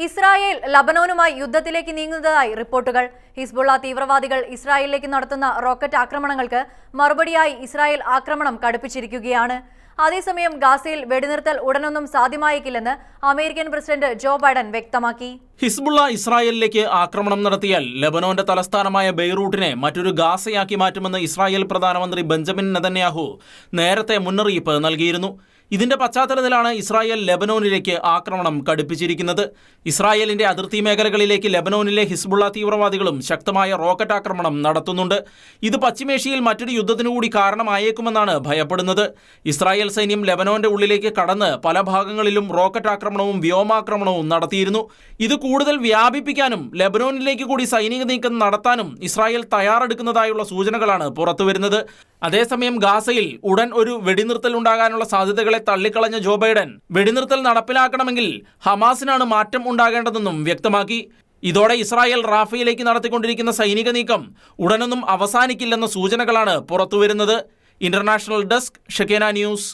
Israel ലബനോനുമായി യുദ്ധത്തിലേക്ക് നീങ്ങുന്നതായി റിപ്പോർട്ടുകൾ. Hezbollah തീവ്രവാദികൾ ഇസ്രായേലിലേക്ക് നടത്തുന്ന റോക്കറ്റ് ആക്രമണങ്ങൾക്ക് മറുപടിയായി ഇസ്രായേൽ ആക്രമണം കടുപ്പിച്ചിരിക്കുകയാണ്. അതേസമയം ഗാസയിൽ വെടിനിർത്തൽ ഉടനൊന്നും സാധ്യമായേക്കില്ലെന്ന് അമേരിക്കൻ പ്രസിഡന്റ് ജോ ബൈഡൻ വ്യക്തമാക്കി. ഹിസ്ബുള്ള ഇസ്രായേലിലേക്ക് ആക്രമണം നടത്തിയാൽ ലെബനോന്റെ തലസ്ഥാനമായ ബെയ്റൂട്ടിനെ മറ്റൊരു ഗാസയാക്കി മാറ്റുമെന്ന് ഇസ്രായേൽ പ്രധാനമന്ത്രി ബെഞ്ചമിൻ നെതന്യാഹു നേരത്തെ മുന്നറിയിപ്പ് നൽകിയിരുന്നു. ഇതിന്റെ പശ്ചാത്തലത്തിലാണ് ഇസ്രായേൽ ലെബനോനിലേക്ക് ആക്രമണം കടുപ്പിച്ചിരിക്കുന്നത്. ഇസ്രായേലിന്റെ അതിർത്തി മേഖലകളിലേക്ക് ലെബനോനിലെ ഹിസ്ബുള്ള തീവ്രവാദികളും ശക്തമായ റോക്കറ്റ് ആക്രമണം നടത്തുന്നുണ്ട്. ഇത് പശ്ചിമേഷ്യയിൽ മറ്റൊരു യുദ്ധത്തിനു കൂടി കാരണമായേക്കുമെന്നാണ് ഭയപ്പെടുന്നത്. ഇസ്രായേൽ സൈന്യം ലെബനോന്റെ ഉള്ളിലേക്ക് കടന്ന് പല ഭാഗങ്ങളിലും റോക്കറ്റ് ആക്രമണവും വ്യോമാക്രമണവും നടത്തിയിരുന്നു. ഇത് കൂടുതൽ വ്യാപിപ്പിക്കാനും ലെബനോനിലേക്ക് കൂടി സൈനിക നീക്കം നടത്താനും ഇസ്രായേൽ തയ്യാറെടുക്കുന്നതായുള്ള സൂചനകളാണ് പുറത്തുവരുന്നത്. അതേസമയം ഗാസയിൽ ഉടൻ ഒരു വെടിനിർത്തൽ ഉണ്ടാകാനുള്ള സാധ്യതകളെ തള്ളിക്കളഞ്ഞ ജോ ബൈഡൻ വെടിനിർത്തൽ നടപ്പിലാക്കണമെങ്കിൽ ഹമാസിനാണ് മാറ്റം ഉണ്ടാകേണ്ടതെന്നും വ്യക്തമാക്കി. ഇതോടെ ഇസ്രായേൽ റാഫയിലേക്ക് നടത്തിക്കൊണ്ടിരിക്കുന്ന സൈനിക നീക്കം ഉടനൊന്നും അവസാനിക്കില്ലെന്ന സൂചനകളാണ് പുറത്തുവരുന്നത്. ഇന്റർനാഷണൽ ഡെസ്ക്, ഷെക്കേന ന്യൂസ്.